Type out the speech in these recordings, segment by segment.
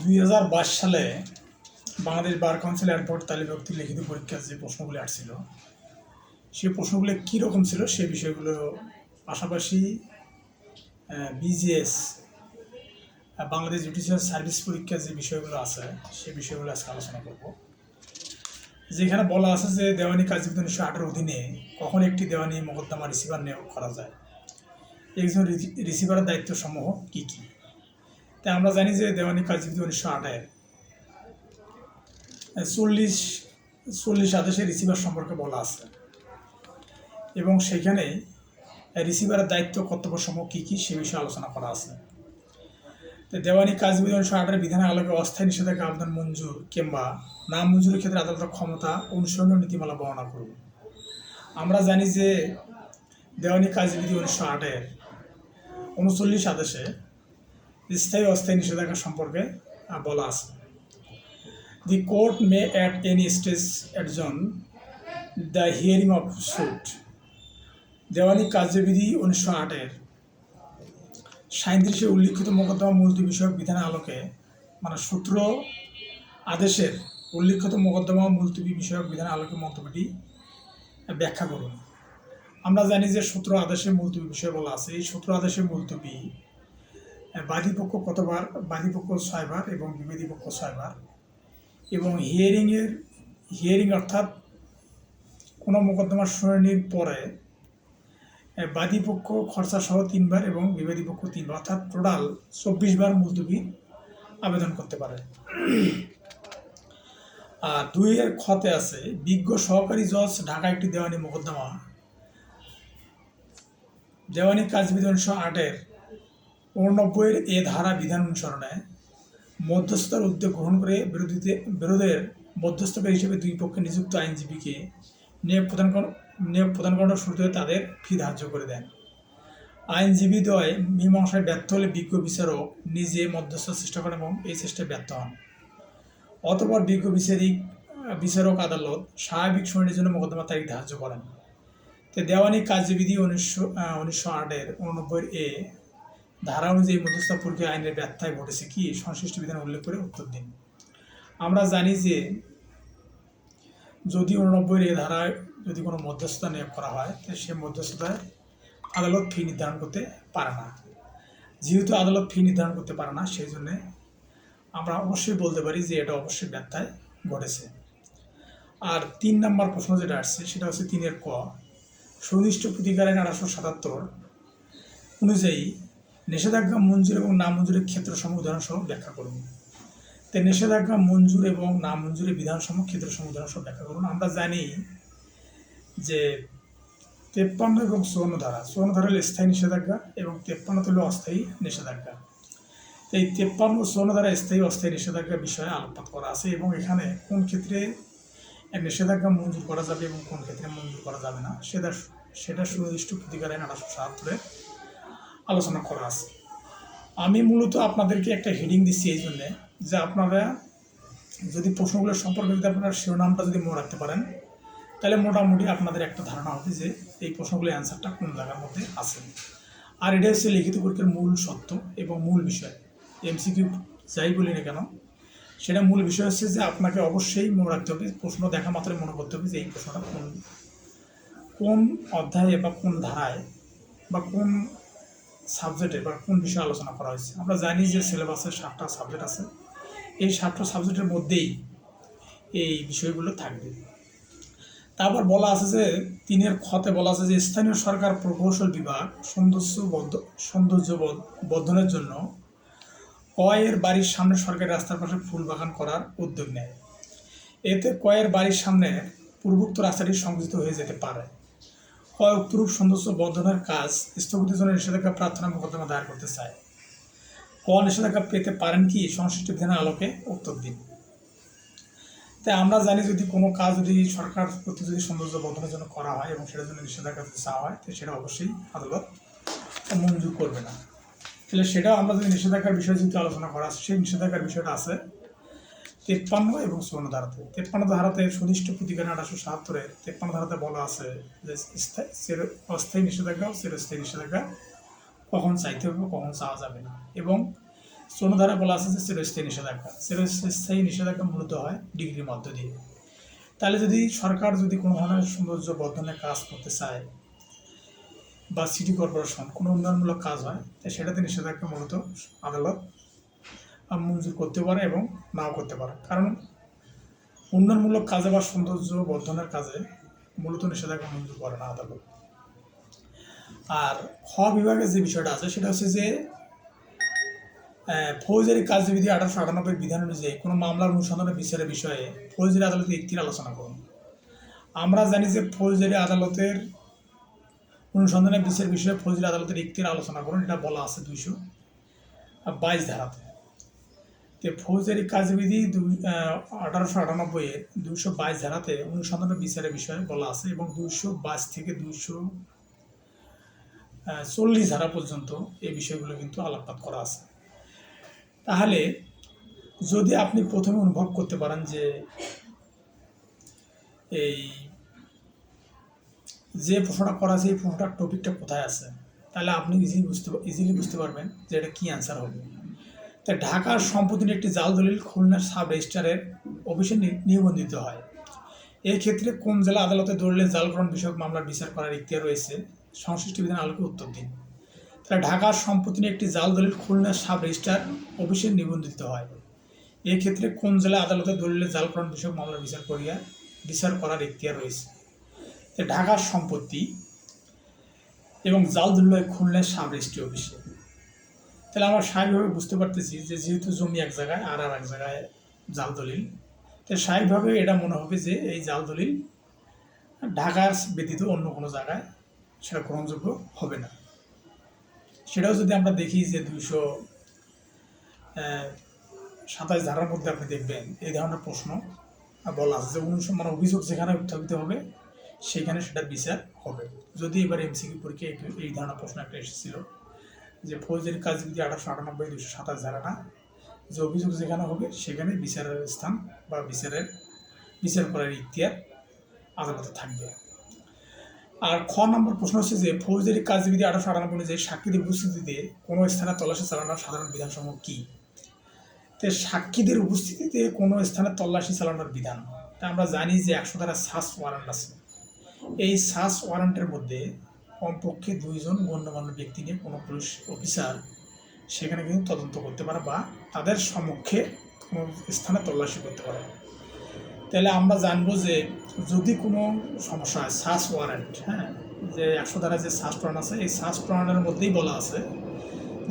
2022 সালে Bangladesh bar council airport তালিকাভুক্ত লিখিত পরীক্ষার যে প্রশ্নগুলি আসছিল সেই প্রশ্নগুলো কীরকম ছিল সে বিষয়গুলো পাশাপাশি বিজিএস বাংলাদেশ জুডিশিয়াল সার্ভিস পরীক্ষার যে বিষয়গুলো আছে সেই বিষয়গুলো আজকে আলোচনা করব। যেখানে বলা আছে যে দেওয়ানি কার্যবিধি 1908 অধীনে কখন একটি দেওয়ানি মোকদ্দমা রিসিভার নিয়োগ করা যায়, একজন রিসিভারের দায়িত্ব সমূহ কী কী। তাই আমরা জানি যে দেওয়ানি কার্যবিধি 1908 40 আদেশে রিসিভার সম্পর্কে বলা আছে এবং সেখানে রিসিভারের দায়িত্ব কর্তব্যসমূহ কী কী সে বিষয়ে আলোচনা করা আছে। তো দেওয়ানি কার্যবিধি 1908 বিধানের আলোকে অস্থায়ী নিষেধাজ্ঞা আবেদন মঞ্জুর কিংবা না মঞ্জুরের ক্ষেত্রে আদালতের ক্ষমতা অনুসরণীয় নীতিমালা বর্ণনা করব। আমরা জানি যে দেওয়ানি কার্যবিধি 1908 39 আদেশে স্থায়ী অস্থায়ী নিষেধাজ্ঞা সম্পর্কে বলা আছে। The court may at any stage adjourn the hearing of suit. দেওয়ানি কার্যবিধি 1908 37 উল্লিখিত মোকদ্দমা মুলতবি বিষয়ক বিধানের আলোকে সূত্র আদেশের উল্লিখিত মোকদ্দমা মুলতবি বিষয়ক বিধানের আলোকে মন্তব্যটি ব্যাখ্যা করুন। আমরা জানি যে সূত্র আদেশে মুলতবি বিষয় বলা আছে। এই সূত্র আদেশে মুলতবি বাদীপক্ষ কতবার, বাদীপক্ষ 6 বার এবং বিবাদী পক্ষ 6 বার, এবং হিয়ারিং অর্থাৎ কোনো মোকদ্দমার শুনানির পরে বাদীপক্ষ খরচা সহ 3 বার এবং বিবাদী পক্ষ 3 বার, অর্থাৎ টোটাল 24 বার মুলতবি আবেদন করতে পারে। আর 2 খতে আছে বিজ্ঞ সহকারী জজ ঢাকা একটি দেওয়ানি মোকদ্দমা দেওয়ানি কার্যবিধি 1908 89 এ ধারা বিধান অনুসরণে মধ্যস্থতার উদ্যোগ গ্রহণ করে বিরোধের মধ্যস্থকারী হিসেবে 2 পক্ষে নিযুক্ত আইনজীবীকে নিয়োগ প্রদান করানোর শুরুতে তাদের ফি ধার্য করে দেন। আইনজীবী দ্বয় মীমাংসায় ব্যর্থ হলে বিজ্ঞ বিচারক নিজে মধ্যস্থতার চেষ্টা করেন এবং এই চেষ্টায় ব্যর্থ হন। অতঃপর বিজ্ঞ বিচারক আদালত স্বাভাবিক শুনানির জন্য মোকদ্দমার তারিখ ধার্য করেন। তো দেওয়ানি কার্যবিধি 1908 89 এ ধারা অনুযায়ী মধ্যস্থতা প্রক্রিয়া আইনের ব্যর্থায় ঘটেছে কি সংশ্লিষ্ট বিধান উল্লেখ করে উত্তর দিন। আমরা জানি যে যদি 89 এ ধারায় যদি কোনো মধ্যস্থতা নিয়োগ করা হয় তো সে মধ্যস্থতায় আদালত ফি নির্ধারণ করতে পারে না। যেহেতু আদালত ফি নির্ধারণ করতে পারে না, সেই জন্যে আমরা অবশ্যই বলতে পারি যে এটা অবশ্যই ব্যর্থায় ঘটেছে। আর 3 নম্বর প্রশ্ন যেটা আসছে সেটা হচ্ছে 3 ক সুনির্দিষ্ট প্রতিকার আইন 1877 অনুযায়ী নিষেধাজ্ঞা মঞ্জুর এবং না মঞ্জুরের ক্ষেত্রসমূহ উদাহরণসহ ব্যাখ্যা করুন। তো নিষেধাজ্ঞা মঞ্জুর এবং না মঞ্জুরের বিধানসমূহ ক্ষেত্রসমূহ উদাহরণসহ ব্যাখ্যা করুন। আমরা জানি যে 53 এবং 54 ধারা, 54 ধারা হল স্থায়ী নিষেধাজ্ঞা এবং 53 হল অস্থায়ী নিষেধাজ্ঞা। এই 53 ও 54 ধারা স্থায়ী অস্থায়ী নিষেধাজ্ঞা বিষয়ে আলোকপাত করা আছে এবং এখানে কোন ক্ষেত্রে নিষেধাজ্ঞা মঞ্জুর করা যাবে এবং কোন ক্ষেত্রে মঞ্জুর করা যাবে না সেটা সুনির্দিষ্ট প্রতিকার আইন 1877 আলোচনা করা আছে। আমি মূলত আপনাদেরকে একটা হেডিং দিচ্ছি এই জন্যে যে আপনারা যদি প্রশ্নগুলো সম্পর্কে যদি আপনারা শিরোনামটা যদি মনে রাখতে পারেন তাহলে মোটামুটি আপনাদের একটা ধারণা হবে যে এই প্রশ্নগুলোর অ্যান্সারটা কোন জায়গার মধ্যে আছে। আর এটা হচ্ছে লিখিত পরীক্ষার মূল সত্য এবং মূল বিষয়। এমসিকিউ যাই বলি না কেন সেটা মূল বিষয় হচ্ছে যে আপনাকে অবশ্যই মনে রাখতে হবে, প্রশ্ন দেখা মাত্রই মনে করতে হবে যে এই প্রশ্নটা কোন অধ্যায়ে বা কোন ধারায় বা কোন সাবজেক্টে বা কোন বিষয়ে আলোচনা করা হয়েছে। আমরা জানি যে সিলেবাসে 7টা সাবজেক্ট আছে, এই 7টা সাবজেক্টের মধ্যেই এই বিষয়গুলো থাকবে। তারপর বলা আছে যে 3 খতে বলা আছে যে স্থানীয় সরকার প্রকৌশল বিভাগ সৌন্দর্য বর্ধনের জন্য কয়ের বাড়ির সামনে সরকারি রাস্তার পাশে ফুল বাগান করার উদ্যোগ নেয়। এতে কয়ের বাড়ির সামনে পূর্বোক্ত রাস্তাটি সংযোজিত হয়ে যেতে পারে। কয় উক্তরূপ সৌন্দর্য বর্ধনের কাজ স্থগিতের জন্য নিষেধাজ্ঞা প্রার্থনা মোকদ্দমা দায়ের করতে চায়। নিষেধাজ্ঞা পেতে পারেন কি সংশ্লিষ্ট বিধানের আলোকে উত্তর দিন। তাই আমরা জানি যদি কোনো কাজ যদি সরকার কর্তৃক যদি সৌন্দর্য বর্ধনের জন্য করা হয় এবং সেটার জন্য নিষেধাজ্ঞা চাওয়া হয় তো সেটা অবশ্যই আদালত মঞ্জুর করবে না। তাহলে সেটাও আমরা যদি নিষেধাজ্ঞার বিষয়ে যদি আলোচনা করা আছে সেই নিষেধাজ্ঞার বিষয়টা আছে 53 এবং 54 ধারাতে। 53 ধারাতে সুনির্দিষ্ট প্রতিকার 1877 53 ধারাতে বলা আছে যে অস্থায়ী নিষেধাজ্ঞা ও চিরস্থায়ী নিষেধাজ্ঞা কখন চাইতে হবে কখন চাওয়া যাবে না, এবং 14 ধারা বলা আছে যে চিরস্থায়ী নিষেধাজ্ঞা। চিরস্থায়ী নিষেধাজ্ঞা মূলত হয় ডিগ্রির মধ্য দিয়ে। তাহলে যদি সরকার যদি কোনো ধরনের সৌন্দর্য বর্ধনের কাজ করতে চায় বা সিটি কর্পোরেশন কোনো উন্নয়নমূলক কাজ হয়, তাই সেটাতে নিষেধাজ্ঞা মূলত আদালত মঞ্জুর করতে পারে এবং নাও করতে পারে। কারণ উন্নয়নমূলক কাজে বা সৌন্দর্য বর্ধনের কাজে মূলত নিষেধাজ্ঞা মঞ্জুর করে না আদালত। আর খ বিভাগে যে বিষয়টা আছে সেটা হচ্ছে যে ফৌজদারি কার্যবিধি 1898 বিধান অনুযায়ী কোনো মামলার অনুসন্ধানের বিচারের বিষয়ে ফৌজদারি আদালতে ইক্তির আলোচনা করুন। আমরা জানি যে ফৌজদারি আদালতের অনুসন্ধানের বিচারের বিষয়ে ফৌজদারি আদালতের ইক্তির আলোচনা করুন, এটা বলা আছে 222 ধারাতে। তো ফৌজদারি কার্যবিধি 1898 এর 222 ধারাতে অনুসন্ধানের বিচারের বিষয়ে বলা আছে এবং 222 থেকে 240 ধারা পর্যন্ত এই বিষয়গুলো কিন্তু আলোকপাত করা আছে। তাহলে যদি আপনি প্রথমে অনুভব করতে পারেন যে এই যে প্রশ্নটা করা আছে এই প্রশ্নটার টপিকটা কোথায় আছে, তাহলে আপনি ইজিলি বুঝতে পারবেন যে এটা কী অ্যান্সার হবে। তাই ঢাকার সম্পত্তির একটি জাল দলিল খুলনার সাব রেজিস্ট্রারের অফিসে নিবন্ধিত হয়। এই ক্ষেত্রে কোন জেলা আদালতে দলিলের জালকরণ বিষয়ক মামলার বিচার করার ইখতিয়ার রয়েছে, সংশ্লিষ্ট বিধান আলোকে উত্তর দিন। তাহলে ঢাকার সম্পত্তি নিয়ে একটি জাল দলিল খুলনার সাব রেজিস্ট্রার অফিসে নিবন্ধিত হয়। এই ক্ষেত্রে কোন জেলা আদালতে দলিলের জালকরণ বিষয়ক মামলার বিচার করার ইখতিয়ার রয়েছে। ঢাকার সম্পত্তি এবং জাল দলিল খুলনার সাব রেজিস্ট্রি অফিসে। তাহলে আমরা স্বাভাবিকভাবে বুঝতে পারতেছি যে যেহেতু জমি এক জায়গায় আর এক জায়গায় জাল দলিল, তাই স্বাভাবিকভাবে এটা মনে হবে যে এই জাল দলিল ঢাকার ব্যতীত অন্য কোনো জায়গায় সেটা গ্রহণযোগ্য হবে না। সেটাও যদি আমরা দেখি যে 227 ধারার মধ্যে আপনি দেখবেন এই ধরনের প্রশ্ন বলা আছে যে মানে অভিযোগ যেখানে উত্থাপিত হবে সেখানে সেটার বিচার হবে। যদি এবার এমসিকিউ পরীক্ষায় এই ধরনের প্রশ্ন একটা এসেছিল যে ফৌজদারি কার্যবিধি 1898 227 ধারাটা যে অভিযোগ যেখানে হবে সেখানে বিচারের স্থান বা বিচার করার ইখতিয়ার আদালতে থাকবে। আর খ নম্বর প্রশ্ন হচ্ছে যে ফৌজদারি কার্যবিধি 1898 অনুযায়ী সাক্ষীদের উপস্থিতিতে কোনো স্থানে তল্লাশি চালানোর সাধারণ বিধানসমূহ কী? তো সাক্ষীদের উপস্থিতিতে কোনো স্থানে তল্লাশি চালানোর বিধান, তা আমরা জানি যে 100 ধারা সার্চ ওয়ারেন্ট আছে। এই সার্চ ওয়ারেন্টের মধ্যে কমপক্ষে 2 জন গণ্যমান্য ব্যক্তি নিয়ে কোনো পুলিশ অফিসার সেখানে কিন্তু তদন্ত করতে পারে বা তাদের সম্মুখে কোনো স্থানে তল্লাশি করতে পারে। তাহলে আমরা জানবো যে যদি কোনো সমস্যা হয় সার্চ ওয়ারেন্ট, যে 100 ধারা যে সার্চ ওয়ারেন্ট আছে এই সার্চ ওয়ারেন্টের মধ্যেই বলা আছে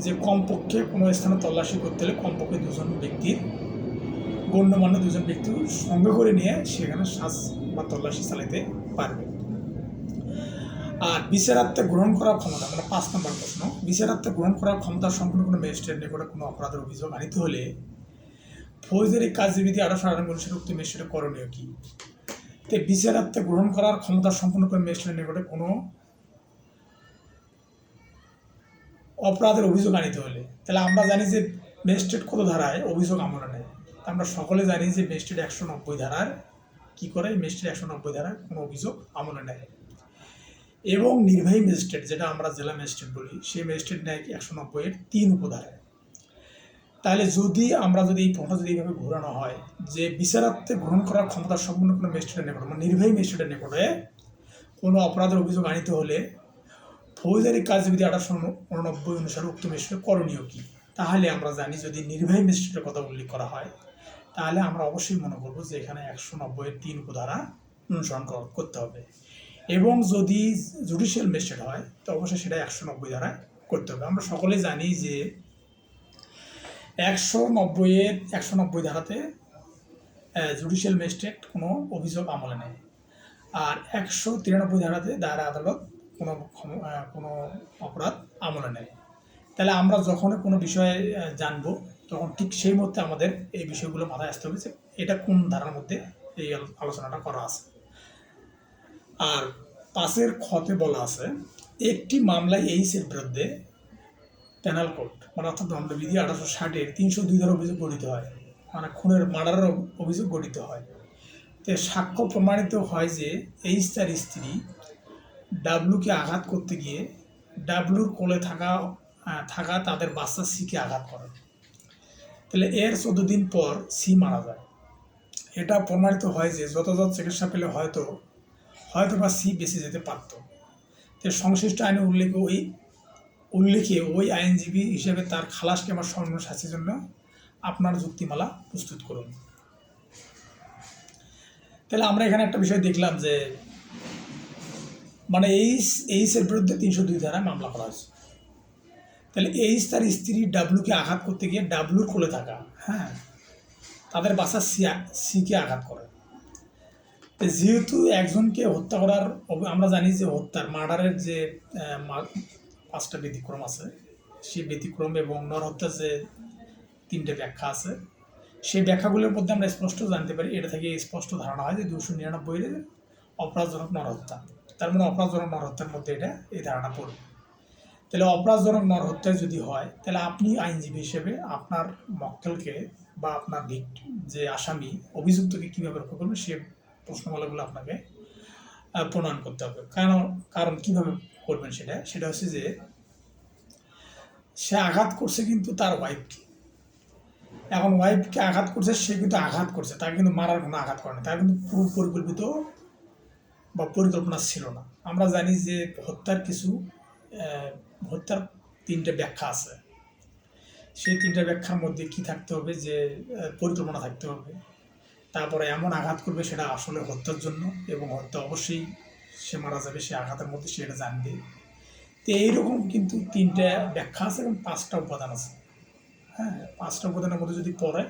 যে কমপক্ষে কোনো স্থানে তল্লাশি করতে হলে কমপক্ষে 2 জন ব্যক্তির গণ্যমান্য 2 জন ব্যক্তি সঙ্গে করে নিয়ে সেখানে সার্চ বা তল্লাশি চালাতে পারবে। আর বিচারার্থে গ্রহণ করার ক্ষমতা, মানে 5 নম্বর প্রশ্ন, বিচারার্থে গ্রহণ করার ক্ষমতা সম্পূর্ণ কোনো ম্যাজিস্ট্রেট নিকটে কোনো অপরাধের অভিযোগ আনিতে হলে ফৌজদারি কার্যবিধি 1898 অনুসারে উক্ত ম্যাজিস্ট্রেটের করণীয় কী? তো বিচারার্থে গ্রহণ করার ক্ষমতা সম্পূর্ণ করে ম্যাজিস্ট্রেটের নিকটে কোনো অপরাধের অভিযোগ আনিতে হলে, তাহলে আমরা জানি যে ম্যাজিস্ট্রেট কত ধারায় অভিযোগ আমলে নেয়। আমরা সকলে জানি যে ম্যাজিস্ট্রেট 190 ধারার কী করে, ম্যাজিস্ট্রেট 190 ধারার কোনো অভিযোগ আমলে নেয় এবং নির্বাহী ম্যাজিস্ট্রেট যেটা আমরা জেলা ম্যাজিস্ট্রেট বলি সেই ম্যাজিস্ট্রেট নেয় 190 এর 3 উপধারায়। তাহলে আমরা যদি এই প্রশ্ন যদি এইভাবে ঘোরানো হয় যে বিচারার্থে গ্রহণ করার ক্ষমতা সম্পূর্ণ কোনো ম্যাজিস্ট্রেটের নিকটে মানে নির্বাহী ম্যাজিস্ট্রেটের নিকটে কোনো অপরাধের অভিযোগ আনিতে হলে ফৌজদারি কার্যবিধি 1889 অনুসারে উক্ত ম্যাজিস্ট্রেটের করণীয় কী, তাহলে আমরা জানি যদি নির্বাহী ম্যাজিস্ট্রেটের কথা উল্লেখ করা হয় তাহলে আমরা অবশ্যই মনে করবো যে এখানে 190 এর 3 উপধারা অনুসরণ করতে হবে এবং যদি জুডিশিয়াল ম্যাজিস্ট্রেট হয় তো অবশ্যই সেটা 190 ধারায় করতে হবে। আমরা সকলে জানি যে 190 ধারাতে জুডিশিয়াল ম্যাজিস্ট্রেট কোনো অভিযোগ আমলে নেয় আর 193 ধারাতে দায়রা আদালত কোনো অপরাধ আমলে নেয়। তাহলে আমরা যখন কোনো বিষয়ে জানবো তখন ঠিক সেই মুহূর্তে আমাদের এই বিষয়গুলো মাথায় আসতে হবে যে এটা কোন ধারার মধ্যে এই আলোচনাটা করা আছে। আর 5 খতে বলা আছে একটি মামলায় এইচের বিরুদ্ধে পেনাল কোড মানে অর্থাৎ দণ্ডবিধি 1860 এর 302 ধারা অভিযোগ গঠিত হয়, মানে খুনের মার্ডারের অভিযোগ গঠিত হয়। তো সাক্ষ্য প্রমাণিত হয় যে এইচ তার স্ত্রী ডাব্লুকে আঘাত করতে গিয়ে ডাব্লুর কোলে থাকা তাদের বাচ্চা সিকে আঘাত করে। তাহলে এর 14 দিন পর সি মারা যায়। এটা প্রমাণিত হয় যে যথাযথ চিকিৎসা পেলে হয়তো বা সি বেঁচে যেতে পারত। তো সংশ্লিষ্ট আইনে উল্লেখে ওই আইনজীবী হিসেবে তার খালাস কিংবা সর্বনিম্ন শাস্তির জন্য আপনার যুক্তিমালা প্রস্তুত করুন। তাহলে আমরা এখানে একটা বিষয় দেখলাম যে মানে এইচের বিরুদ্ধে 302 ধারায় মামলা করা হয়েছে। তাহলে এইচ তার স্ত্রী ডাব্লুকে আঘাত করতে গিয়ে ডাব্লুর কোলে থাকা তাদের বাসা সিকে আঘাত করে। যেহেতু একজনকে হত্যা করার আমরা জানি যে মার্ডারের যে 5টা ব্যতিক্রম আছে, সেই ব্যতিক্রম এবং নরহত্যার যে 3টে ব্যাখ্যা আছে, সেই ব্যাখ্যাগুলোর মধ্যে আমরা স্পষ্ট জানতে পারি, এটা থেকে স্পষ্ট ধারণা হয় যে 299 অপরাধজনক নরহত্যা। তার মানে অপরাধজনক নরহত্যার মধ্যে এই ধারণা পড়বে। তাহলে অপরাধজনক নরহত্যা যদি হয়, তাহলে আপনি আইনজীবী হিসেবে আপনার মক্কেলকে বা আপনার যে আসামি অভিযুক্তকে কীভাবে রক্ষা করবেন সে প্রশ্নমালাগুলো আপনাকে প্রণয়ন করতে হবে। কারণ কীভাবে করবেন সেটা হচ্ছে যে সে আঘাত করছে কিন্তু তার ওয়াইফকে। এখন ওয়াইফকে আঘাত করছে, সে কিন্তু আঘাত করছে, তাকে কিন্তু মারার কোনো আঘাত করে না, তার কিন্তু পুরো পরিকল্পিত বা পরিকল্পনা ছিল না। আমরা জানি যে হত্যার 3টে ব্যাখ্যা আছে। সেই 3টে ব্যাখ্যার মধ্যে কি থাকতে হবে, যে পরিকল্পনা থাকতে হবে, তারপরে এমন আঘাত করবে সেটা আসলে হত্যার জন্য, এবং হত্যা অবশ্যই সে মারা যাবে সে আঘাতের মধ্যে, সেটা জানবে। তো এইরকম কিন্তু 3টে ব্যাখ্যা আছে এবং 5টা উপাদান আছে। 5টা উপাদানের মধ্যে যদি পড়ে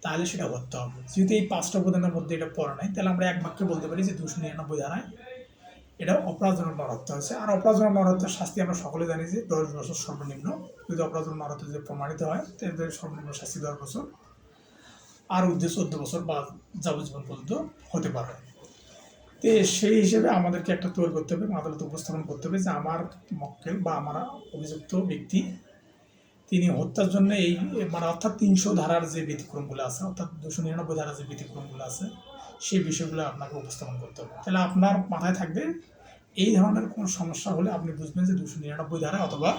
তাহলে সেটা হত্যা হবে। যেহেতু এই 5টা উপাদানের মধ্যে এটা পড়ে নাই, তাহলে আমরা এক বাক্যে বলতে পারি যে 299 ধারায় এটা অপরাধজনক নরহত্যা হয়েছে। আর অপরাধজনক নরহত্যার শাস্তি আমরা সকলে জানি যে 10 বছর সর্বনিম্ন। যদি অপরাধজনক নরহত্যা যদি প্রমাণিত হয় তাহলে সর্বনিম্ন শাস্তি 10 বছর, আর ঊর্ধ্বে 14 বছর বা যাবজ্জীবন পর্যন্ত হতে পারে। তো সেই হিসেবে আমাদেরকে একটা তৈরি করতে হবে, আদালতে উপস্থাপন করতে হবে যে আমার মক্কেল বা আমার অভিযুক্ত ব্যক্তি তিনি হত্যার জন্য অর্থাৎ 300 ধারার যে ব্যতিক্রমগুলো আছে, অর্থাৎ 299 ধারার যে ব্যতিক্রমগুলো আছে, সেই বিষয়গুলো আপনাকে উপস্থাপন করতে হবে। তাহলে আপনার মাথায় থাকবে এই ধরনের কোনো সমস্যা হলে আপনি বুঝবেন যে 299 ধারা অথবা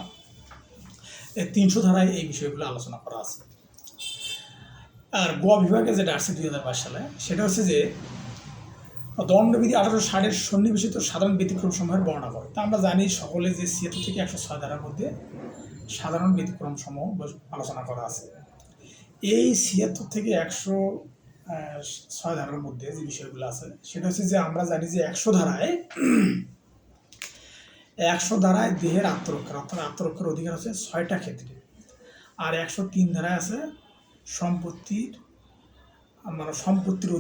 300 ধারায় এই বিষয়গুলো আলোচনা করা আছে। আর গোয়া বিভাগে যেটা আসছে 2022 সালে, সেটা হচ্ছে যে দণ্ডবিধি 1860 সন্নিবেশিত সাধারণ ব্যতিক্রম সমূহের বর্ণনা করে। তা আমরা জানি সকলে যে 76 থেকে 106 ধারার মধ্যে সাধারণ ব্যতিক্রম সমূহ আলোচনা করা আছে। এই 76 থেকে 106 ধারার মধ্যে যে বিষয়গুলো আছে সেটা হচ্ছে যে আমরা জানি যে 100 ধারায় দেহের আত্মরক্ষার, অর্থাৎ আত্মরক্ষার অধিকার আছে 6টা ক্ষেত্রে। আর 103 ধারায় আছে সম্পত্তির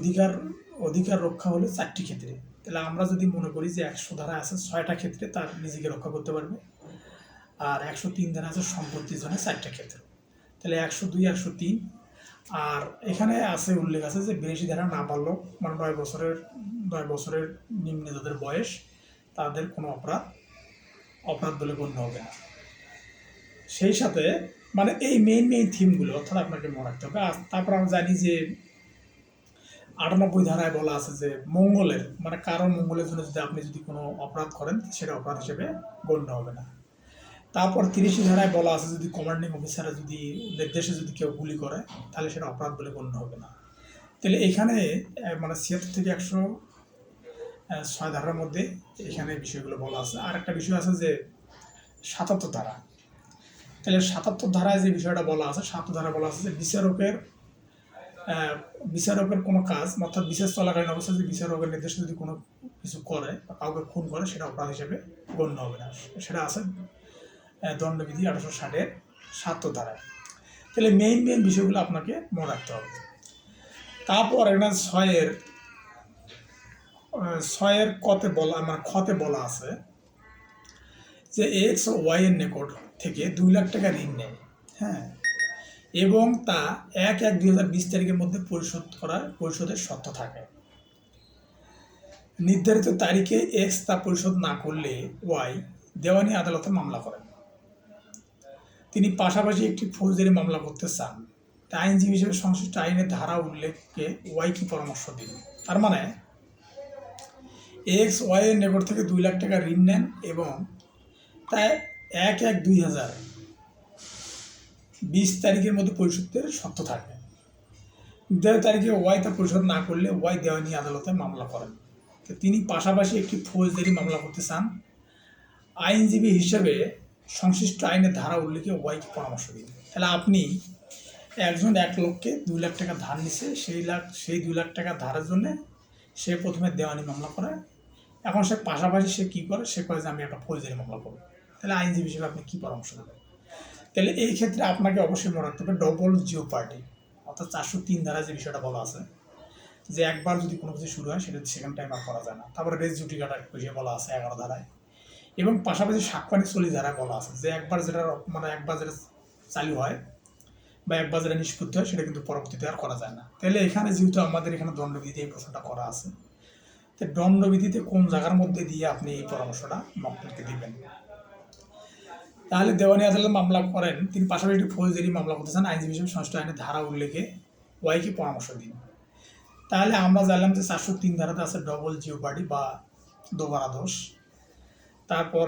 অধিকার রক্ষা হলে 4টি ক্ষেত্রে। তাহলে আমরা যদি মনে করি যে 100 ধারা আছে 6টা ক্ষেত্রে তার নিজেকে রক্ষা করতে পারবে, আর 103 ধারা আছে সম্পত্তির জন্য 4টা ক্ষেত্র। তাহলে 102, 103। আর এখানে আছে উল্লেখ আছে যে 82 ধারা নাবালক, মানে 9 বছরের নিম্নে যাদের বয়স, তাদের কোনো অপরাধ বলে গণ্য হবে না। সেই সাথে মানে এই মেইন থিমগুলো অর্থাৎ আপনাকে মনে রাখতে হবে। আর তারপর আমরা জানি যে 98 ধারায় বলা আছে যে মঙ্গলের, মানে কারো মঙ্গলের জন্য আপনি যদি কোনো অপরাধ করেন সেটা অপরাধ হিসেবে গণ্য হবে না। তারপর 30 ধারায় বলা আছে যদি কমান্ডিং অফিসাররা যদি নির্দেশে যদি কেউ গুলি করে তাহলে সেটা অপরাধ বলে গণ্য হবে না। তাহলে এখানে মানে 76 থেকে 106 ধারার মধ্যে এখানে বিষয়গুলো বলা আছে। আর একটা বিষয় আছে যে 77 ধারা। তাহলে 77 ধারায় যে বিষয়টা বলা আছে, 77 ধারা বলা আছে যে বিচারকের কোনো কাজ, অর্থাৎ বিচার চলাকালীন অবস্থায় যদি বিচারকের নির্দেশে যদি কোনো কিছু করে বা কাউকে খুন করে সেটা অপরাধ হিসেবে গণ্য হবে না। সেটা আছে দণ্ডবিধি 1860 ৭ ধারায়। তাহলে মেইন বিষয়গুলো আপনাকে মনে রাখতে হবে। তারপর একটা 6-এর কতে বলা, মানে খতে বলা আছে যে এক্স ও ওয়াই এর নিকট থেকে 2 লাখ টাকা ঋণ নেয়, এবং তা 1/1/2020 তারিখের মধ্যে পরিশোধের শর্ত থাকে। নির্ধারিত তারিখে এক্স তা পরিশোধ না করলে ওয়াই দেওয়ানি আদালতে মামলা করেন। তিনি পাশাপাশি একটি ফৌজদারি মামলা করতে চান। তাই আইনজীবী হিসেবে সংশ্লিষ্ট আইনের ধারা উল্লেখকে ওয়াই কি পরামর্শ দিন। তার মানে এক্স ওয়াই এর নিকট থেকে 2 লাখ টাকা ঋণ নেন এবং তাই 1/1/2000 20 তারিখের মধ্যে পরিশোধের শর্ত থাকে। 13 তারিখে ওয়াই তা পরিশোধ না করলে ওয়াই দেওয়ানি আদালতে মামলা করেন। তো তিনি পাশাপাশি একটি ফৌজদারি মামলা করতে চান। আইনজীবী হিসেবে সংশ্লিষ্ট আইনের ধারা উল্লেখে ওয়াইকে পরামর্শ দিন। তাহলে আপনি একজন 1 লোককে 2 লাখ টাকা ধার নিছে, সেই 2 লাখ টাকা ধারের জন্য সে প্রথমে দেওয়ানি মামলা করে। এখন সে পাশাপাশি সে কী করে, সে কয়ে যে আমি একটা ফৌজদারি মামলা করব। তাহলে আইনজীবী হিসেবে আপনি কী পরামর্শ দেবেন? তাহলে এই ক্ষেত্রে আপনাকে অবশ্যই মনে রাখতে হবে ডবল জিওপার্ডি, অর্থাৎ 403 ধারা যে বিষয়টা বলা আছে যে একবার যদি কোনো কিছু শুরু হয় সেটা সেকেন্ড টাইম আর করা যায় না। তারপরে রেস জুডিকাটা বিষয়ে বলা আছে 11 ধারায়, এবং পাশাপাশি সাক্ষ্যানি চলি ধারায় বলা আছে যে একবার যেটা চালু হয় বা একবার যেটা নিষ্পত্তি হয় সেটা কিন্তু পরবর্তীতে আর করা যায় না। তাহলে এখানে যেহেতু আমাদের এখানে দণ্ডবিধিতে এই প্রশ্নটা করা আছে, তো দণ্ডবিধিতে কোন জায়গার মধ্যে দিয়ে আপনি এই পরামর্শটা মক্কেলকে দিবেন? তাহলে দেওয়ানি আদালতে মামলা করেন, তিনি পাশাপাশি একটি ফৌজদারি মামলা করতে চান, আইনজীবী হিসেবে সংশ্লিষ্ট আইনের ধারা উল্লেখে ওয়াইকে পরামর্শ দিন। তাহলে আমরা জানলাম যে 403 ধারাতে আছে ডবল জিওপার্ডি বা দোবারা দোষ। তারপর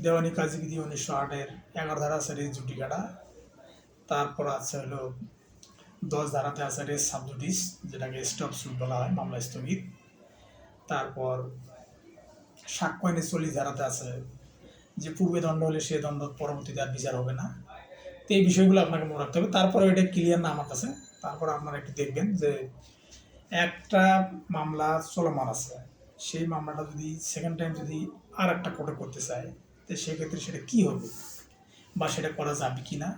দেওয়ানি কাজীবিধি 1908-এর 11 ধারা আছে রেস জুডিকাটা। তারপর আছে হলো 10 ধারাতে আছে রেস সাবজুডিস, যেটাকে স্টপ সুট বলা হয়, মামলা স্থগিত। তারপর সাক্ষ্যানি চল্লিশ ধারাতে আছে যে পূর্বে দণ্ড হলে সে দণ্ড পরবর্তীতে আর বিচার হবে না। তো এই বিষয়গুলো আপনাকে মনে রাখতে হবে। তারপরে এটা ক্লিয়ার না আমার কাছে, তারপর আপনারা একটু দেখবেন যে একটা মামলা চলমান আছে, সেই মামলাটা যদি সেকেন্ড টাইম যদি আর একটা কোর্টে করতে চায়, তো সেক্ষেত্রে সেটা কী হবে বা সেটা করা যাবে কি না,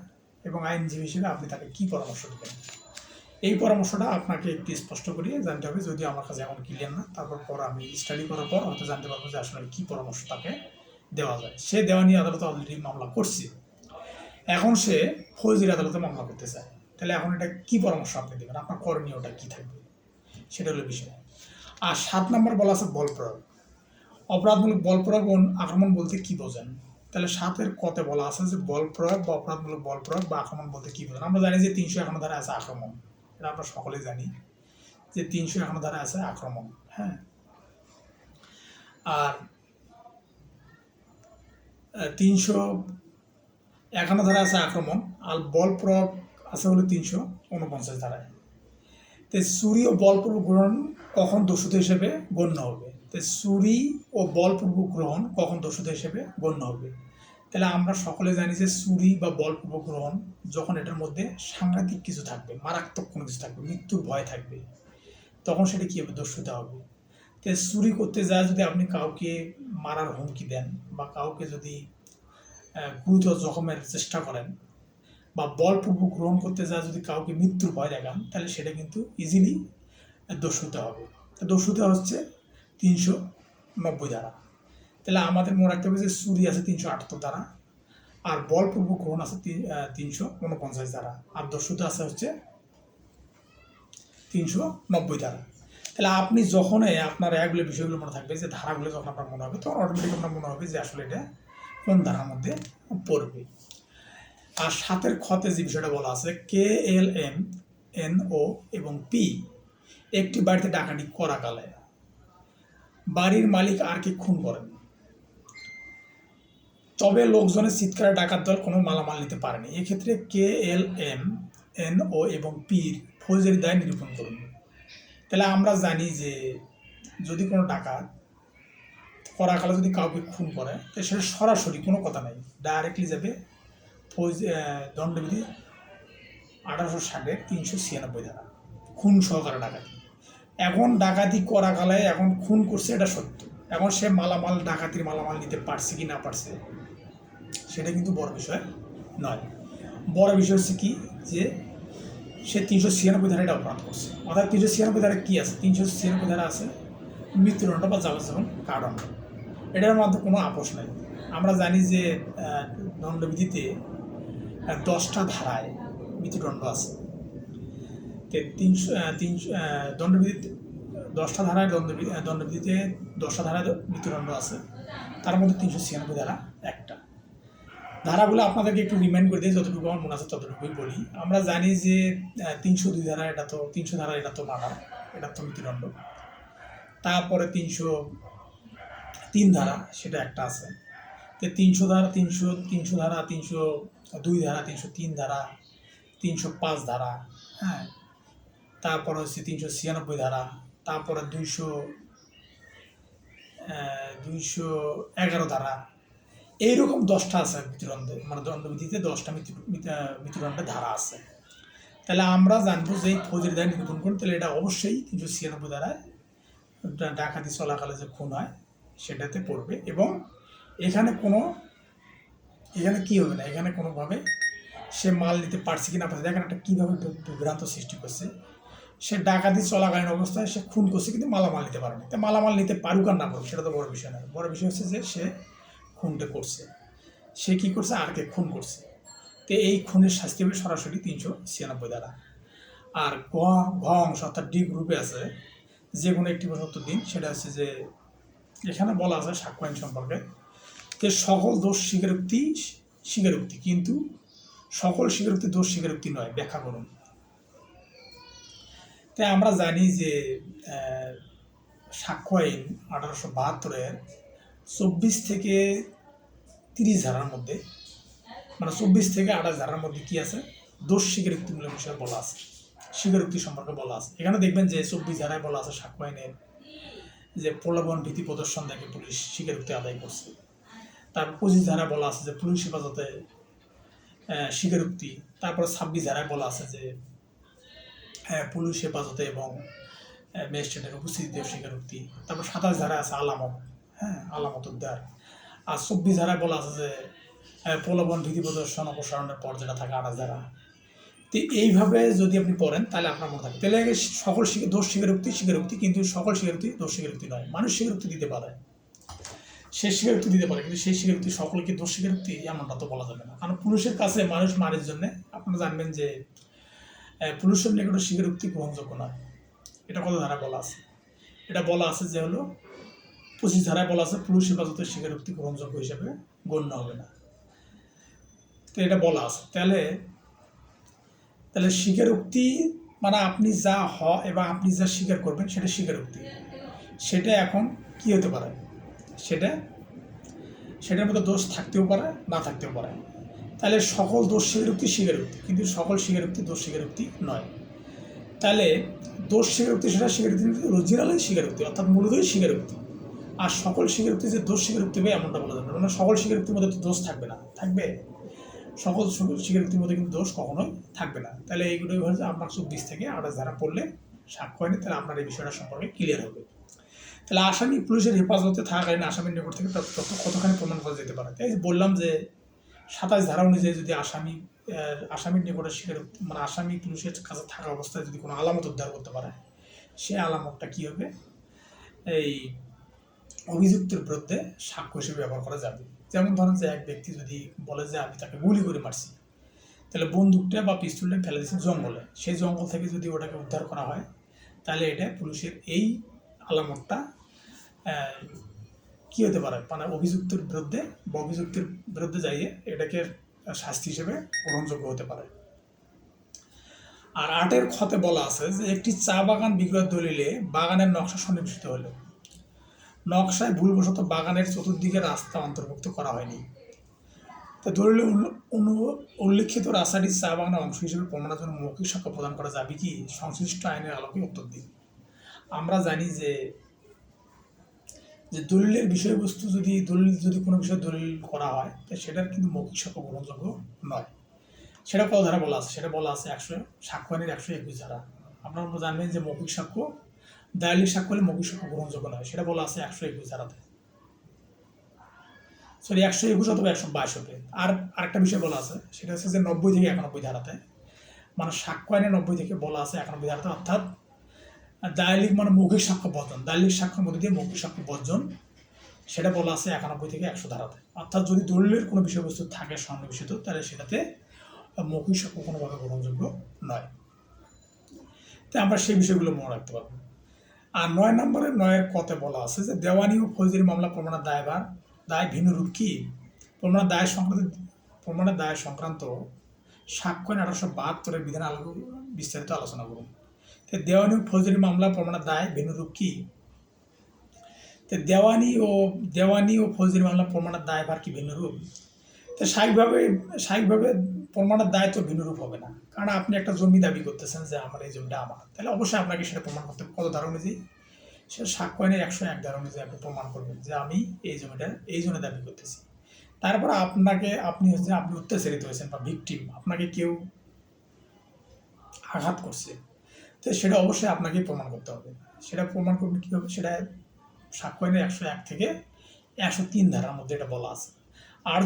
এবং আইনজীবী হিসেবে আপনি তাকে কী পরামর্শ দেবেন, এই পরামর্শটা আপনাকে একটু স্পষ্ট করিয়ে জানতে হবে। যদি আমার কাছে এখন ক্লিয়ার না, তারপর আমি স্টাডি করার পর হয়তো জানতে পারবো যে আসলে কী পরামর্শ তাকে দেওয়া যায়। সে দেওয়ানি আদালতে অলরেডি মামলা করছে, এখন সে ফৌজদারি আদালতে মামলা করতে চায়, তাহলে এখন এটা কী পরামর্শ আপনি দেবেন, আপনার করণীয়টা কী থাকবে, সেটা হলো বিষয়। আর 7 নম্বর বলা আছে বল প্রয়োগ। অপরাধমূলক বল প্রয়োগ ও আক্রমণ বলতে কী বোঝেন? তাহলে 7-এর কতে বলা আছে যে বল প্রয়োগ বা অপরাধমূলক বল প্রয়োগ বা আক্রমণ বলতে কী বোঝেন? আমরা জানি যে 351 ধারা আছে আক্রমণ, এটা আমরা সকলেই জানি যে 351 ধারা আছে আক্রমণ। হ্যাঁ, আর 351 ধারা আছে আক্রমণ, আর বল প্রয়োগ আছে হলো 349 ধারায়। তো চুরি ও বলপূর্বক গ্রহণ কখন দোষিত হিসেবে গণ্য হবে? তো চুরি ও বলপূর্বক গ্রহণ কখন দোষিত হিসেবে গণ্য হবে? তাহলে আমরা সকলে জানি যে চুরি বা বলপূর্বক গ্রহণ যখন এটার মধ্যে সাংঘাতিক কিছু থাকবে, মারাত্মক কোনো কিছু থাকবে, মৃত্যুর ভয় থাকবে, তখন সেটা কী হবে? দোষিত হবে। তো চুরি করতে যায় যদি আপনি কাউকে মারার হুমকি দেন বা কাউকে যদি গুরুতর জখমের চেষ্টা করেন, বা বলপূর্বক গ্রহণ করতে যায় যদি কাউকে মৃত্যুর ভয় দেখান, তাহলে সেটা কিন্তু ইজিলি দোষিত হবে। দোষিত হচ্ছে 390 ধারা। তাহলে আমাদের মনে রাখতে হবে যে চুরি আছে 378 ধারা, আর বলপূর্বক গ্রহণ আছে 349 ধারা, আর দোষিত আছে হচ্ছে 390 ধারা। তাহলে আপনি যখনই আপনার এগুলো বিষয়গুলো মনে থাকবে, যে ধারাগুলো যখন আপনার মনে হবে, তখন অটোমেটিক আপনার মনে হবে যে আসলে এটা কোন ধারার মধ্যে পড়বে। আর 7-এর খতে যে বিষয়টা বলা আছে KLM NO এবং P একটি বাড়িতে ডাকাতি করাকালে বাড়ির মালিক আর কি খুন করেন, তবে লোকজনের চিৎকারে ডাকাত দল কোনো মালামাল নিতে পারেনি। এক্ষেত্রে KLM NO এবং Pর ফৌজদারি দায় নিরূপণ করুন। তাহলে আমরা জানি যে যদি কোনো ডাকাত করাকালে যদি কাউকে খুন করে, তাহলে সেটা সরাসরি কোনো কথা নাই, ডাইরেক্টলি যাবে দণ্ডবিধি 1860-এর 396 ধারা, খুন সহকারে ডাকাতি। এখন ডাকাতি করাকালে এখন খুন করছে, এটা সত্য, এখন সে ডাকাতির মালামাল নিতে পারছে কি না পারছে সেটা কিন্তু বড় বিষয় নয়। বড় বিষয় হচ্ছে কি, যে সে 396 ধারা এটা অপরাধ করছে। অর্থাৎ 396 ধারা কী আছে? 396 ধারা আছে মৃত্যুদণ্ড বা যাবজ্জীবন কারাদণ্ড, এটার মধ্যে কোনো আপোষ নাই। আমরা জানি যে দণ্ডবিধিতে 10টা ধারায় মৃত্যুদণ্ড আছে। দণ্ডবিধিতে 10টা ধারায় দণ্ডবিধিতে 10টা ধারায় মৃত্যুদণ্ড আছে, তার মধ্যে 396 ধারা একটা। ধারাগুলো আপনাদেরকে একটু রিমাইন্ড করে দিই, যতটুকু আমার মনে আছে ততটুকুই বলি। আমরা জানি যে 302 ধারা, এটা তো 300 ধারা, এটা তো মার্ডার, এটা তো মৃত্যুদণ্ড। তারপরে 303 ধারা, সেটা একটা আছে। তো 300 ধারা 300 ধারা 302 ধারা 303 ধারা 305 ধারা, হ্যাঁ, তারপর হচ্ছে 396 ধারা, তারপরে 211 ধারা, এইরকম 10টা আছে মৃত্যুদণ্ডে, মানে দণ্ডবিধিতে 10টা মৃত্যুদণ্ডের ধারা আছে। তাহলে আমরা জানবো যে ফৌজদারি দায় নিরূপণ করুন, তাহলে এটা অবশ্যই 396 ধারায় ডাকাতি চলাকালে যে খুন হয় সেটাতে পড়বে। এবং এখানে কি হবে না, এখানে কোনোভাবে সে মাল নিতে পারছে কি না পারছে, দেখেন একটা কীভাবে বিভ্রান্ত সৃষ্টি করছে। সে ডাকাতি চলাকালীন অবস্থায় সে খুন করছে কিন্তু মালামাল নিতে পারেনি। তো মালামাল নিতে পারুক আর না পারুক সেটা তো বড় বিষয় নয়, বড় বিষয় হচ্ছে যে সে খুনটা করছে, সে কী করছে, আরকে খুন করছে। তো এই খুনের শাস্তি হবে সরাসরি 396 ধারা। আর ঘ অংশ অর্থাৎ ডি গ্রুপে আছে যে কোনো একটি 72 দিন, সেটা হচ্ছে যে এখানে বলা আছে সাক্ষ্য আইন সম্পর্কে যে সকল দোষ স্বীকারোক্তি, কিন্তু সকল স্বীকারোক্তি দোষ স্বীকারোক্তি নয়। ব্যাখ্যা করুন। তাই আমরা জানি যে সাক্ষ্য আইন 1872-এর 24 থেকে 30 ধারার মধ্যে, মানে 24 থেকে 28 ধারার মধ্যে কি আছে, দোষ স্বীকারোক্তিমূলক বিষয় বলা আছে, স্বীকারোক্তি সম্পর্কে বলা আছে। এখানে দেখবেন যে 24 ধারায় বলা আছে সাক্ষ্য আইনের যে প্রলোভন ভীতি প্রদর্শন দেখে পুলিশ স্বীকারোক্তি আদায় করছে। তারপর 25 ধারায় বলা আছে যে পুলিশ হেফাজতে স্বীকারোক্তি। তারপর 26 ধারায় বলা আছে যে পুলিশ হেফাজতে এবং ম্যাজিস্ট্রেটের উপস্থিতিতেও স্বীকারোক্তি। তারপর 27 ধারায় আছে আলামত, আলামত উদ্ধার। আর 24 ধারায় বলা আছে যে প্রলোভন ভীতি প্রদর্শন অপসারণের পর যেটা থাকে 28 ধারা। তো এইভাবে যদি আপনি পড়েন তাহলে আপনার মনে থাকে। তাহলে সকল দোষ স্বীকারোক্তি, কিন্তু সকল স্বীকারোক্তি দোষ স্বীকারোক্তি নয়। মানুষ স্বীকারোক্তি দিতে পারে, সে স্বীকারোক্তি দিতে পারে, কিন্তু সেই স্বীকারোক্তি সকলকে দোষ স্বীকারোক্তি এমনটা তো বলা যাবে না। কারণ পুলিশের কাছে মানুষ মারের জন্যে আপনারা জানবেন যে পুলিশের নিকটে স্বীকারোক্তি গ্রহণযোগ্য নয়। এটা কত ধারা বলা আছে? এটা বলা আছে যে হলো 25 ধারায় বলা আছে পুলিশ হেফাজতের স্বীকারোক্তি গ্রহণযোগ্য হিসেবে গণ্য হবে না। তো এটা বলা আছে। তাহলে স্বীকারোক্তি মানে আপনি যা এবং আপনি যা স্বীকার করবেন সেটা স্বীকারোক্তি। সেটা এখন কি হতে পারে, সেটার মধ্যে দোষ থাকতেও পারে, না থাকতেও পারে। তাহলে সকল দোষ স্বীকারোক্তি, কিন্তু সকল স্বীকারোক্তি দোষ স্বীকারোক্তি নয়। তাহলে দোষ স্বীকারোক্তি সেটা স্বীকারোক্তি অরিজিনালি স্বীকারোক্তি, অর্থাৎ মূলতই স্বীকারোক্তি। আর সকল স্বীকারোক্তি যে দোষ স্বীকারোক্তি হবে এমনটা বলা যাবে না। মানে সকল স্বীকারোক্তির মধ্যে তো দোষ থাকবে না, থাকবে সকল স্বীকারোক্তির মধ্যে কিন্তু দোষ কখনোই থাকবে না। তাহলে এইগুলোই হচ্ছে আপনার 24 থেকে 28 ধারা পড়লে সাক্ষ্য আইনে তাহলে আপনার এই বিষয়টা সম্পর্কে ক্লিয়ার হবে। তাহলে আসামি পুলিশের হেফাজতে থাকাকালীন আসামির নিকট থেকে তথ্য কতখানি প্রমাণ করা যেতে পারে? তাই বললাম যে 27 ধারা অনুযায়ী যদি আসামির নিকটে স্বীকারোক্তি, মানে আসামি পুলিশের কাছে থাকা অবস্থায় যদি কোনো আলামত উদ্ধার করতে পারে, সে আলামতটা কী হবে, এই অভিযুক্তের বিরুদ্ধে সাক্ষ্য হিসেবে ব্যবহার করা যাবে। যেমন ধরেন যে এক ব্যক্তি যদি বলে যে আমি তাকে গুলি করে মারছি, তাহলে বন্দুকটা বা পিস্তলটা ফেলে দিয়েছে জঙ্গলে, সেই জঙ্গল থেকে যদি ওটাকে উদ্ধার করা হয় তাহলে এটা পুলিশের এই আলামতটা কী হতে পারে, মানে অভিযুক্তের বিরুদ্ধে যাইয়ে এটাকে শাস্তি হিসেবে গ্রহণযোগ্য হতে পারে। আর 8-এর খতে বলা আছে যে একটি চা বাগান বিক্রয়ের দলিলে বাগানের নকশা সন্নিবেশিত হলো, নকশায় ভুলবশত বাগানের চতুর্দিকে রাস্তা অন্তর্ভুক্ত করা হয়নি। তা দলিলে উল্লেখিত রাস্তাটি চা বাগানের অংশ হিসেবে প্রমাণের জন্য মৌখিক সাক্ষ্য প্রদান করা যাবে কি? সংশ্লিষ্ট আইনের আলোকে উত্তর দিন। আমরা জানি যে দলিলের বিষয়বস্তু যদি কোনো বিষয়ে দলিল করা হয় তো সেটার কিন্তু মৌখিক সাক্ষ্য গ্রহণযোগ্য নয়। সেটা কত ধারা বলা আছে? সেটা বলা আছে সাক্ষ্য আইনের 121 ধারা। আপনারা জানবেন যে মৌখিক সাক্ষ্য, দালিলিক সাক্ষ্য হলে মৌখিক সাক্ষ্য গ্রহণযোগ্য নয়, সেটা বলা আছে 121 ধারাতে, 121 অথবা 122 হবে। আর আরেকটা বিষয় বলা আছে সেটা হচ্ছে যে 90 থেকে 91 ধারাতে, মানে সাক্ষ্য আইনে 90 থেকে বলা আছে 91 ধারাতে, অর্থাৎ দালিলিক মানে মৌখিক সাক্ষ্য বর্জন, দালিলিক সাক্ষ্যের মধ্যে দিয়ে মৌখিক সাক্ষ্য বর্জন, সেটা বলা আছে 91 থেকে 100 ধারাতে। অর্থাৎ যদি দলিলের কোনো বিষয়বস্তু থাকে সন্নিবেশিত তাহলে সেটাতে মৌখিক সাক্ষ্য কোনোভাবে গ্রহণযোগ্য নয়। তাই আমরা সেই বিষয়গুলো মনে রাখতে পারবো। আর 9 নম্বরের 9-এর কতে বলা আছে যে দেওয়ানি ও ফৌজদারি মামলা প্রমাণের দায় ভিন্ন রূপ কি? প্রমাণের দায় সংক্রান্ত সাক্ষ্য আইন 1872-এর বিধান বিস্তারিত আলোচনা করুন। দেওয়ানি ও ফৌজদারি মামলা প্রমাণের দায় ভিন্ন রূপ কি? তো দেওয়ানি ও ফৌজদারি মামলা প্রমাণের দায়ভার কি ভিন্নরূপ? তো স্বাভাবিকভাবে প্রমাণের দায় তো ভিন্নরূপ হবে না, কারণ আপনি একটা জমি দাবি করতেছেন যে আমার এই জমিটা আমার, তাহলে অবশ্যই আপনাকে সেটা প্রমাণ করতে হবে। কত ধারা অনুযায়ী? সেটা সাক্ষ্য আইনের 101 ধারা অনুযায়ী আপনি প্রমাণ করবেন যে আমি এই জমিটা এই জন্য দাবি করতেছি। তারপর আপনি অত্যাচারিত হয়েছেন বা ভিকটিম, আপনাকে কেউ আঘাত করছে, তো সেটা অবশ্যই আপনাকে প্রমাণ করতে হবে। সেটা প্রমাণ করবেন কীভাবে? সেটা সাক্ষ্য আইনের 101 থেকে 103 ধারার মধ্যে এটা বলা আছে। আর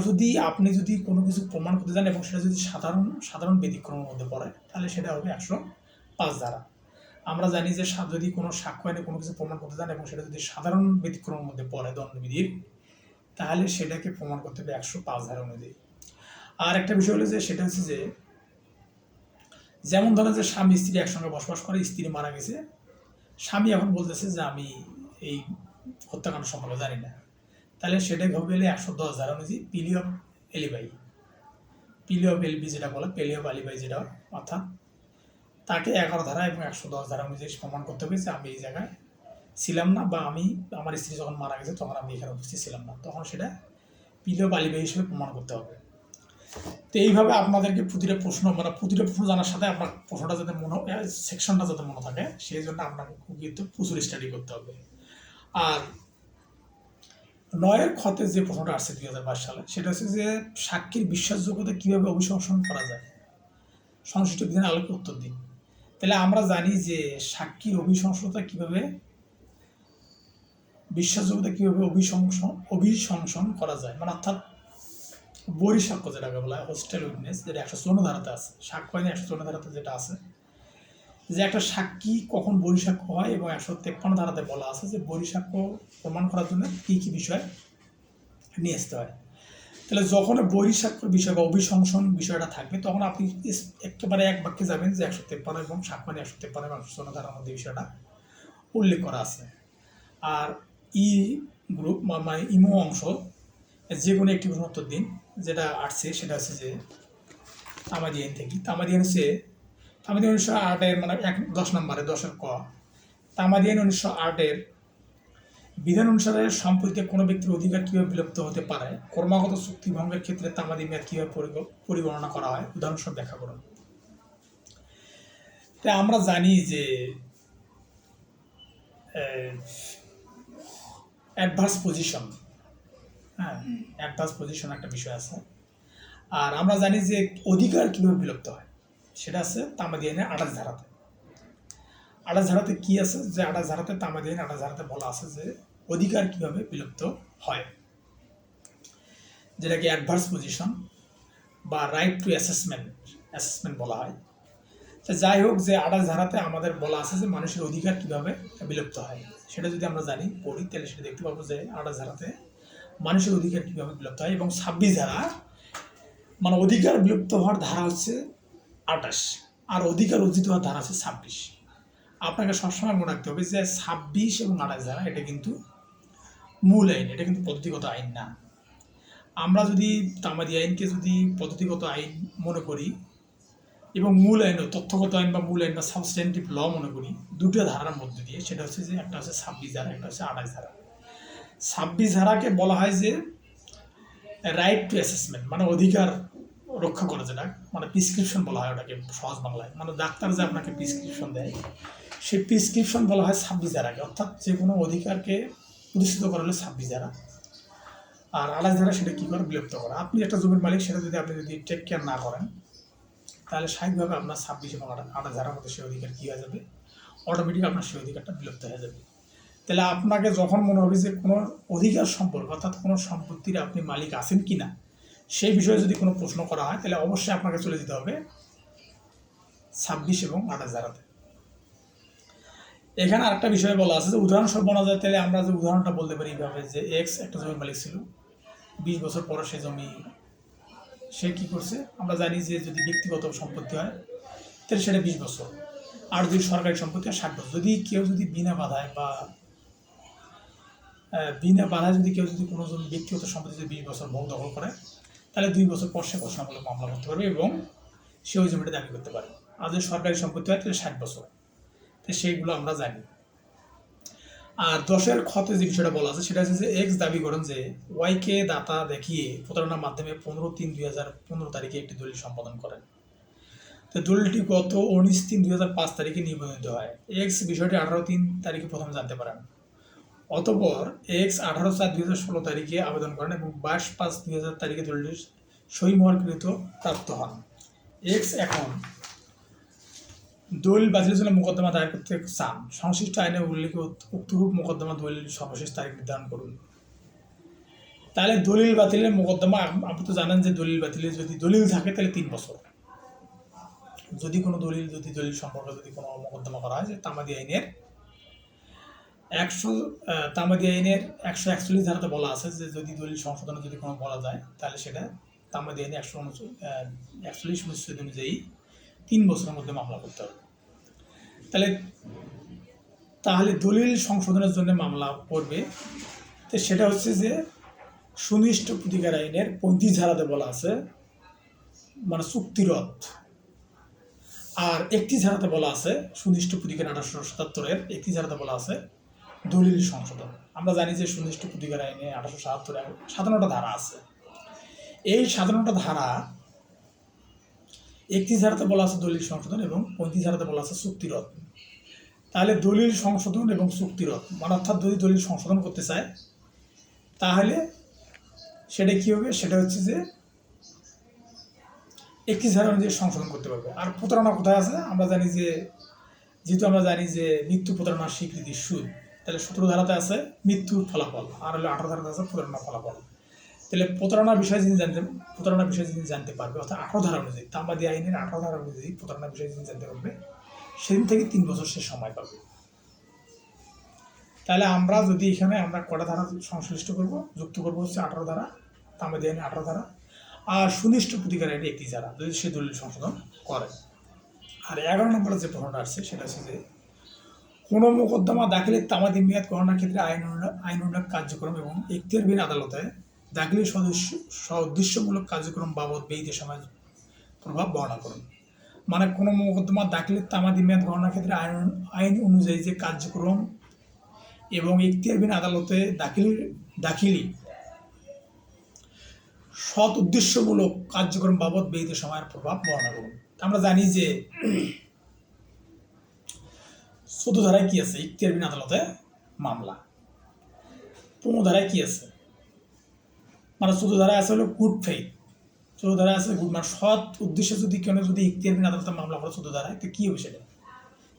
আপনি যদি কোনো কিছু প্রমাণ করতে যান এবং সেটা যদি সাধারণ ব্যতিক্রমের মধ্যে পড়ে, তাহলে সেটা হবে 105 ধারা। আমরা জানি যে যদি কোনো সাক্ষ্য আইনে কোনো কিছু প্রমাণ করতে যান এবং সেটা যদি সাধারণ ব্যতিক্রমের মধ্যে পড়ে দণ্ডবিধির, তাহলে সেটাকে প্রমাণ করতে হবে 105 ধারা অনুযায়ী। আর একটা বিষয় হলো যে সেটা হচ্ছে যে, যেমন ধরেন যে স্বামী স্ত্রী একসঙ্গে বসবাস করে, স্ত্রী মারা গেছে, স্বামী এখন বলতেছে যে আমি এই হত্যাকাণ্ড সম্পর্কে জানি না, তাহলে সেটাই হবে 110 ধারা অনুযায়ী পিলি অফ এলিবি যেটা বলে, পেলি অফ আলিবাই যেটা, অর্থাৎ তাকে 11 ধারা এবং 110 ধারা অনুযায়ী প্রমাণ করতে হবে যে আমি এই জায়গায় ছিলাম না, বা আমার স্ত্রী যখন মারা গেছে তখন আমি এখানে উপস্থিত ছিলাম না, তখন সেটা পিলি অফ আলিবাই হিসেবে প্রমাণ করতে হবে। তো এইভাবে আপনাদেরকে প্রতিটা প্রশ্ন জানার সাথে আপনার প্রশ্নটা যাতে সেকশনটা যাতে মনে থাকে, সেই জন্য আপনাকে খুব কিন্তু প্রচুর স্টাডি করতে হবে। আর 9-এর খতে যে প্রশ্নটা আসছে 2022 সালে, সেটা হচ্ছে যে সাক্ষীর বিশ্বাসযোগ্যতা কীভাবে অভিশংসন করা যায়, সংশ্লিষ্ট বিধানের আলোকে উত্তর দিন। তাহলে আমরা জানি যে সাক্ষীর বিশ্বাসযোগ্যতা কীভাবে অভিশংসন করা যায়, মানে অর্থাৎ বরি সাক্ষ্য যেটাকে বলা হয়, হোস্টেল উইটনেস, যেটা 154 ধারাতে আছে, সাক্ষ্য আইনে 154 ধারাতে যেটা আছে, যে একটা সাক্ষী কখন বরি সাক্ষ্য হয়, এবং 153 ধারাতে বলা আছে যে বরি সাক্ষ্য প্রমাণ করার জন্য কী কী বিষয় নিয়ে আসতে হয়। তাহলে যখন বরি সাক্ষ্যর বিষয় বা অভিশংসন বিষয়টা থাকবে, তখন আপনি একেবারে এক বাক্যে যাবেন যে 153 এবং সাক্ষ্য আইনে 153 এবং 154 ধারার মধ্যে বিষয়টা উল্লেখ করা আছে। আর গ্রুপ মানে ইমো অংশ যে কোনো একটি প্রশ্ন উত্তর দিন। যেটা আসছে সেটা হচ্ছে যে তামাদি আইন থেকে, তামাদি আইন 1908-এর মানে 10 নম্বরে 10-এর ক, তামাদি আইন 1908-এর বিধান অনুসারে সম্পত্তিতে কোনো ব্যক্তির অধিকার কীভাবে বিলুপ্ত হতে পারে, ক্রমাগত চুক্তি ভঙ্গের ক্ষেত্রে তামাদি মেয়াদ কীভাবে পরিগণনা করা হয়, উদাহরণস্বরূপ ব্যাখ্যা করুন। তাই আমরা জানি যে অ্যাডভার্স পজিশন, অ্যাডভার্স পজিশন একটা বিষয় আছে। আর আমরা জানি যে অধিকার কীভাবে বিলুপ্ত হয়, সেটা আছে তামাদি আইনের 28 ধারাতে। 28 ধারাতে কী আছে, যে 28 ধারাতে তামাদি আইন 28 ধারাতে বলা আছে যে অধিকার কীভাবে বিলুপ্ত হয়, যেটাকে অ্যাডভার্স পজিশন বা রাইট টু অ্যাসেসমেন্ট বলা হয়। তো যাই হোক, যে 28 ধারাতে আমাদের বলা আছে যে মানুষের অধিকার কীভাবে বিলুপ্ত হয়, সেটা যদি আমরা পড়ি, তাহলে সেটা দেখতে পাবো যে 28 ধারাতে মানুষের অধিকার কীভাবে বিলুপ্ত হয়, এবং 26 ধারা মানে অধিকার বিলুপ্ত হওয়ার ধারা হচ্ছে 28, আর অধিকার অর্জিত হওয়ার ধারা হচ্ছে 26। আপনাকে সবসময় মনে রাখতে হবে যে 26 এবং 28 ধারা এটা কিন্তু মূল আইন, এটা কিন্তু পদ্ধতিগত আইন না। আমরা যদি তামাদি আইনকে যদি পদ্ধতিগত আইন মনে করি এবং মূল আইন, তথ্যগত আইন বা মূল আইন বা সাবস্টেন্টিভ ল মনে করি, দুটো ধারার মধ্যে দিয়ে, সেটা হচ্ছে যে একটা হচ্ছে 26 ধারা, একটা হচ্ছে 28 ধারা। 26 ধারাকে বলা হয় যে রাইট টু অ্যাসেসমেন্ট, মানে অধিকার রক্ষা করা, যেটা মানে প্রিসক্রিপশন বলা হয় ওটাকে সহজ বাংলায়, মানে ডাক্তার যে আপনাকে প্রিসক্রিপশন দেয়, সেই প্রিসক্রিপশন বলা হয় 26 ধারাকে, অর্থাৎ যে কোনো অধিকারকে প্রতিষ্ঠিত করা হলে 26 ধারা। আর 28 ধারা সেটা কী করে বিলুপ্ত করা। আপনি একটা জমির মালিক, সেটা আপনি যদি টেক কেয়ার না করেন, তাহলে স্বাভাবিকভাবে আপনার 26 এবং 28 ধারার মধ্যে সেই অধিকার কী হয়ে যাবে, অটোমেটিক আপনার সেই অধিকারটা বিলুপ্ত হয়ে যাবে। তাহলে আপনাকে যখন মনে হবে যে কোনো অধিকার সম্পর্ক, অর্থাৎ কোনো সম্পত্তির আপনি মালিক আছেন কি না, সেই বিষয়ে যদি কোনো প্রশ্ন করা হয়, তাহলে অবশ্যই আপনাকে চলে যেতে হবে 26 এবং 28 ধারাতে। এখানে আরেকটা বিষয় বলা আছে যে উদাহরণস্বরূপ বলা যায়, তাহলে আমরা যে উদাহরণটা বলতে পারি এইভাবে যে এক্স একটা জমির মালিক ছিল, 20 বছর পরে সে জমি সে কী করছে, আমরা জানি যে যদি ব্যক্তিগত সম্পত্তি হয় তাহলে সেটা 20 বছর, আর যদি সরকারি সম্পত্তি হয় 60 বছর। যদি কেউ বিনা বাধায় যদি কেউ কোনো জমি ব্যক্তিগত সম্পত্তি যদি 20 বছর ভোগ দখল করে, তাহলে 2 বছর পর সে ঘোষণামূলক মামলা করতে পারবে এবং সে ওই জমিটা দাবি করতে পারে। আর যদি সরকারি সম্পত্তি হয় তাহলে 60 বছর। তো সেইগুলো আমরা জানি। আর 10-এর ক্ষতে যে বিষয়টা বলা আছে সেটা হচ্ছে যে এক্স দাবি করেন যে ওয়াইকে দাতা দেখিয়ে প্রতারণার মাধ্যমে 15/3/2015 তারিখে একটি দলিল সম্পাদন করেন। তো দলিলটি গত 19/3/2005 তারিখে নিবন্ধিত হয়। এক্স বিষয়টি 18/3 তারিখে প্রথম জানতে পারেন। অতঃপর এক্স 18/4/2016 তারিখে আবেদন করেন এবং 22/5/2000 তারিখে দলিলটি সহিমোহরকৃত প্রাপ্ত হন। এক্স এখন দলিল বাতিলের জন্য মোকদ্দমা দায়ের করতে চান। সংশ্লিষ্ট আইনে উল্লেখিত উক্তরূপ মোকদ্দমা দলিল সর্বশেষ তারিখ নির্ধারণ করুন। তাহলে দলিল বাতিলের মোকদ্দমা, আপনি তো জানেন যে দলিল বাতিলের যদি দলিল থাকে তাহলে 3 বছর। যদি কোনো দলিল সম্পর্কে যদি কোনো মোকদ্দমা করা হয়, যে তামাদি আইনের 141 ধারাতে বলা আছে যে যদি দলিল সংশোধনে যদি কোনো বলা যায় তাহলে সেটা তামাদি আইনে 141 অনুচ্ছেদ অনুযায়ী 3 বছরের মধ্যে মামলা করতে হবে। তাহলে দলিল সংশোধনের জন্য মামলা করবে, তো সেটা হচ্ছে যে সুনিষ্ঠ প্রতিকার আইনের 35 ধারাতে বলা আছে মানে চুক্তিরোধ। আর 31 ধারাতে বলা আছে সুনিষ্ঠ প্রতিকার 1877-এর 31 ধারাতে বলা আছে দলিল সংশোধন। আমরা জানি যে সুনিষ্ঠ প্রতিকার আইনে 1877-এ 57টা ধারা আছে। এই 57টা ধারা 31 ধারাতে বলা আছে দলিল সংশোধন এবং 35 ধারাতে বলা আছে চুক্তিরোধ। তাহলে দলিল সংশোধন এবং চুক্তিরোধ মানে অর্থাৎ যদি দলিল সংশোধন করতে চায় তাহলে সেটা কী হবে, সেটা হচ্ছে যে 31 ধারা অনুযায়ী সংশোধন করতে পারবে। আর প্রতারণা কোথায় আছে আমরা জানি যে, যেহেতু আমরা জানি যে মৃত্যু প্রতারণার স্বীকৃতি সুদ, তাহলে 17 ধারাতে আছে মৃত্যুর ফলাফল, আর হলো 18 ধারাতে আছে প্রতারণার ফলাফল। তাহলে প্রতারণার বিষয়ে যিনি জানতে পারবে, অর্থাৎ 18 ধারা অনুযায়ী, তামাদি আইনের 18 ধারা অনুযায়ী প্রতারণার বিষয়ে যিনি জানতে পারবে সেদিন থেকে 3 বছর সে সময় পাবে। তাহলে আমরা যদি এখানে আমরা কটা ধারা সংশ্লিষ্ট করব, যুক্ত করবো হচ্ছে 18 ধারা, তামাদি আইনে 18 ধারা, আর সুনিষ্ঠ প্রতিকার আইনে 31 ধারা যদি সে দলিল সংশোধন করে। আর 11 নম্বরে যে প্রশ্নটা আসছে সেটা হচ্ছে যে কোনো মোকদ্দমা দাখিলের তামাদি মেয়াদ গণনার ক্ষেত্রে আইন উল্লেখ কার্যক্রম এবং এখতিয়ারবিহীন আদালতে দাখিলের সদৃশ্যমূলক কার্যক্রম বাবদ ব্যয়িত সময় প্রভাব বর্ণনা করুন। মানে কোনো মোকদ্দমা দাখিলের তামাদি মেয়াদ গণনার ক্ষেত্রে আইন অনুযায়ী যে কার্যক্রম এবং এখতিয়ারবিহীন আদালতে দাখিলি সৎ উদ্দেশ্যমূলক কার্যক্রম বাবদ ব্যয়িত সময়ের প্রভাব বর্ণনা করুন। আমরা জানি যে 14 ধারায় কি আছে, এখতিয়ারবিহীন আদালতে মামলা। 15 ধারায় কি আছে, মানে 14 ধারায় আছে হলো গুড ফেইথ, 14 ধারায় আছে গুড, মানে সৎ উদ্দেশ্যে যদি কেউ যদি এখতিয়ারবিহীন আদালতে মামলা করে 14 ধারায়, তো কী হবে সেটা,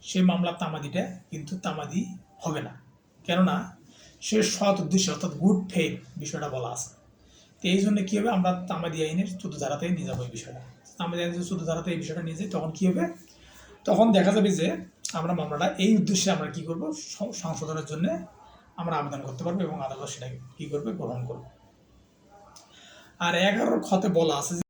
সেই মামলার তামাদিটা কিন্তু তামাদি হবে না, কেননা সে সৎ উদ্দেশ্য অর্থাৎ গুড ফেইথ বিষয়টা বলা আছে। তো এই জন্য কী হবে, আমরা তামাদি আইনের 14 ধারাতেই নিয়ে যাবো এই বিষয়টা। তামাদি আইনের 14 ধারাতে এই বিষয়টা নিয়ে যাই, তখন কী হবে, তখন দেখা যাবে যে আমরা মামলাটা এই উদ্দেশ্যে আমরা কী করব, সংশোধনের জন্য আমরা আবেদন করতে পারবো এবং আদালত সেটা কী করবে, গ্রহণ করবে। আর 11 ক্ষতে বলা আছে